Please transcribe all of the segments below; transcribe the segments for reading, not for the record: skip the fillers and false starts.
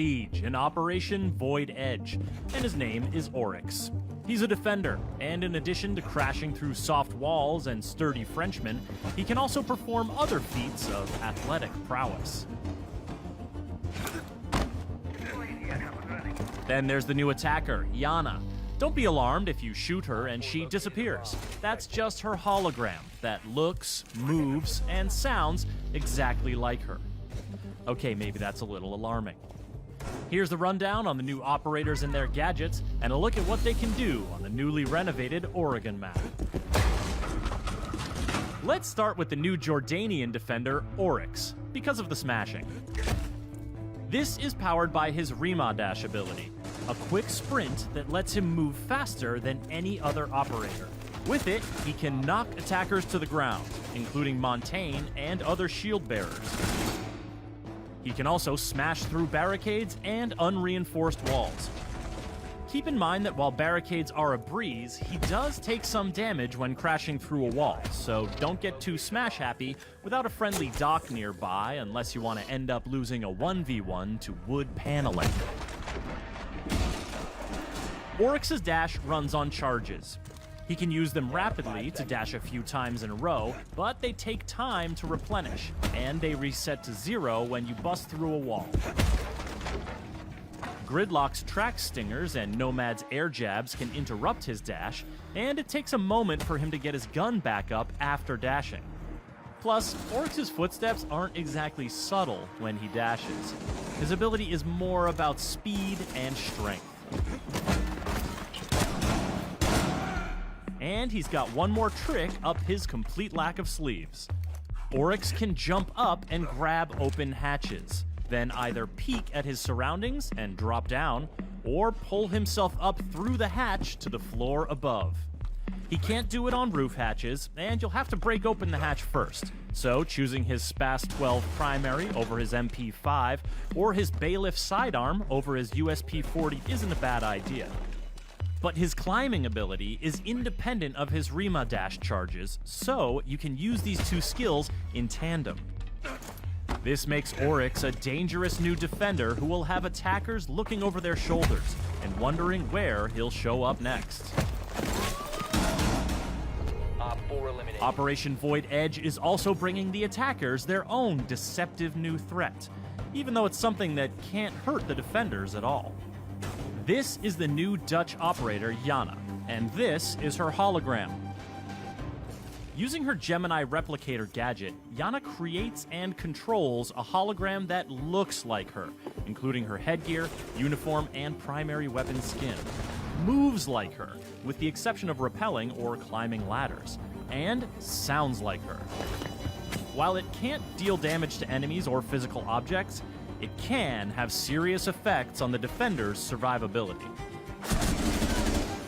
Siege in Operation Void Edge, and his name is Oryx. He's a defender, and in addition to crashing through soft walls and sturdy Frenchmen, he can also perform other feats of athletic prowess. Then there's the new attacker, Yana. Don't be alarmed if you shoot her and she disappears. That's just her hologram that looks, moves, and sounds exactly like her. Okay, maybe that's a little alarming. Here's the rundown on the new operators and their gadgets, and a look at what they can do on the newly renovated Oregon map. Let's start with the new Jordanian defender, Oryx, because of the smashing. This is powered by his Rima Dash ability, a quick sprint that lets him move faster than any other operator. With it, he can knock attackers to the ground, including Montaigne and other shield bearers. He can also smash through barricades and unreinforced walls. Keep in mind that while barricades are a breeze, he does take some damage when crashing through a wall, so don't get too smash happy without a friendly dock nearby unless you want to end up losing a 1v1 to wood paneling. Oryx's dash runs on charges. He can use them rapidly to dash a few times in a row, but they take time to replenish, and they reset to 0 when you bust through a wall. Gridlock's track stingers and Nomad's air jabs can interrupt his dash, and it takes a moment for him to get his gun back up after dashing. Plus, Oryx's footsteps aren't exactly subtle when he dashes. His ability is more about speed and strength. And he's got one more trick up his complete lack of sleeves. Oryx can jump up and grab open hatches, then either peek at his surroundings and drop down, or pull himself up through the hatch to the floor above. He can't do it on roof hatches, and you'll have to break open the hatch first, so choosing his Spas 12 primary over his MP5, or his Bailiff sidearm over his USP 40 isn't a bad idea. But his climbing ability is independent of his Rima dash charges, so you can use these two skills in tandem. This makes Oryx a dangerous new defender who will have attackers looking over their shoulders and wondering where he'll show up next. Operation Void Edge is also bringing the attackers their own deceptive new threat, even though it's something that can't hurt the defenders at all. This is the new Dutch operator, Yana, and this is her hologram. Using her Gemini replicator gadget, Yana creates and controls a hologram that looks like her, including her headgear, uniform, and primary weapon skin. Moves like her, with the exception of rappelling or climbing ladders, and sounds like her. While it can't deal damage to enemies or physical objects, it can have serious effects on the defender's survivability.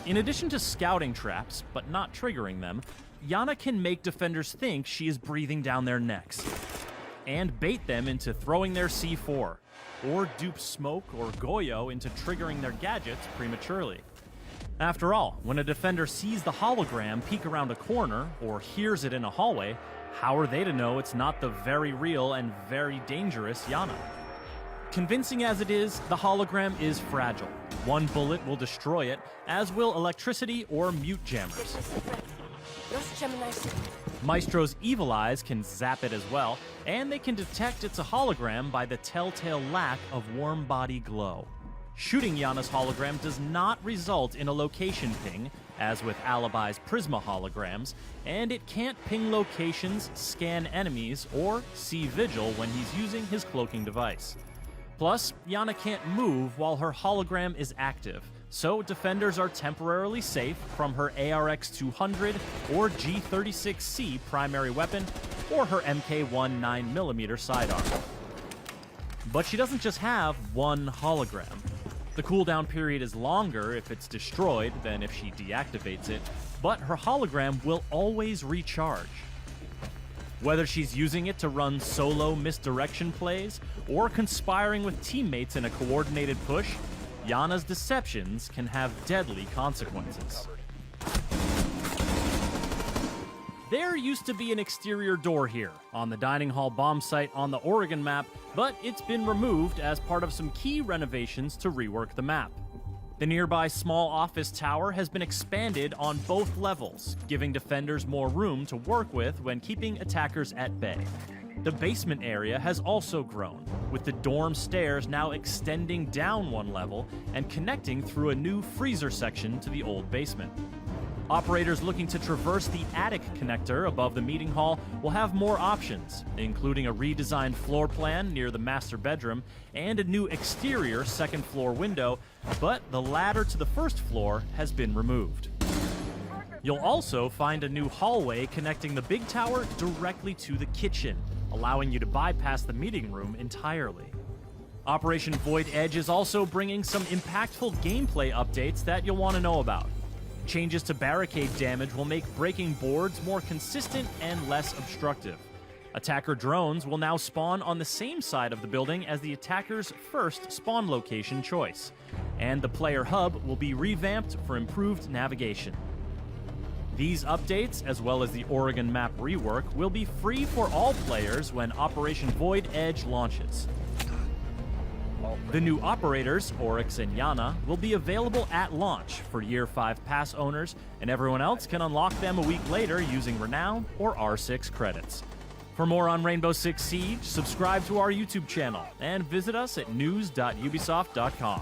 In addition to scouting traps, but not triggering them, Yana can make defenders think she is breathing down their necks, and bait them into throwing their C4, or dupe Smoke or Goyo into triggering their gadgets prematurely. After all, when a defender sees the hologram peek around a corner, or hears it in a hallway, how are they to know it's not the very real and very dangerous Yana? Convincing as it is, the hologram is fragile. One bullet will destroy it, as will electricity or mute jammers. Maestro's evil eyes can zap it as well, and they can detect it's a hologram by the telltale lack of warm body glow. Shooting Yana's hologram does not result in a location ping, as with Alibi's Prisma holograms, and it can't ping locations, scan enemies, or see Vigil when he's using his cloaking device. Plus, Yana can't move while her hologram is active, so defenders are temporarily safe from her ARX-200 or G36C primary weapon, or her MK1 9mm sidearm. But she doesn't just have one hologram. The cooldown period is longer if it's destroyed than if she deactivates it, but her hologram will always recharge. Whether she's using it to run solo misdirection plays, or conspiring with teammates in a coordinated push, Yana's deceptions can have deadly consequences. There used to be an exterior door here, on the dining hall bomb site on the Oregon map, but it's been removed as part of some key renovations to rework the map. The nearby small office tower has been expanded on both levels, giving defenders more room to work with when keeping attackers at bay. The basement area has also grown, with the dorm stairs now extending down one level and connecting through a new freezer section to the old basement. Operators looking to traverse the attic connector above the meeting hall will have more options, including a redesigned floor plan near the master bedroom and a new exterior second floor window, but the ladder to the first floor has been removed. You'll also find a new hallway connecting the big tower directly to the kitchen, allowing you to bypass the meeting room entirely. Operation Void Edge is also bringing some impactful gameplay updates that you'll want to know about. Changes to barricade damage will make breaking boards more consistent and less obstructive. Attacker drones will now spawn on the same side of the building as the attacker's first spawn location choice, and the player hub will be revamped for improved navigation. These updates, as well as the Oregon map rework, will be free for all players when Operation Void Edge launches. The new operators, Oryx and Yana, will be available at launch for Year 5 pass owners, and everyone else can unlock them a week later using Renown or R6 credits. For more on Rainbow Six Siege, subscribe to our YouTube channel and visit us at news.ubisoft.com.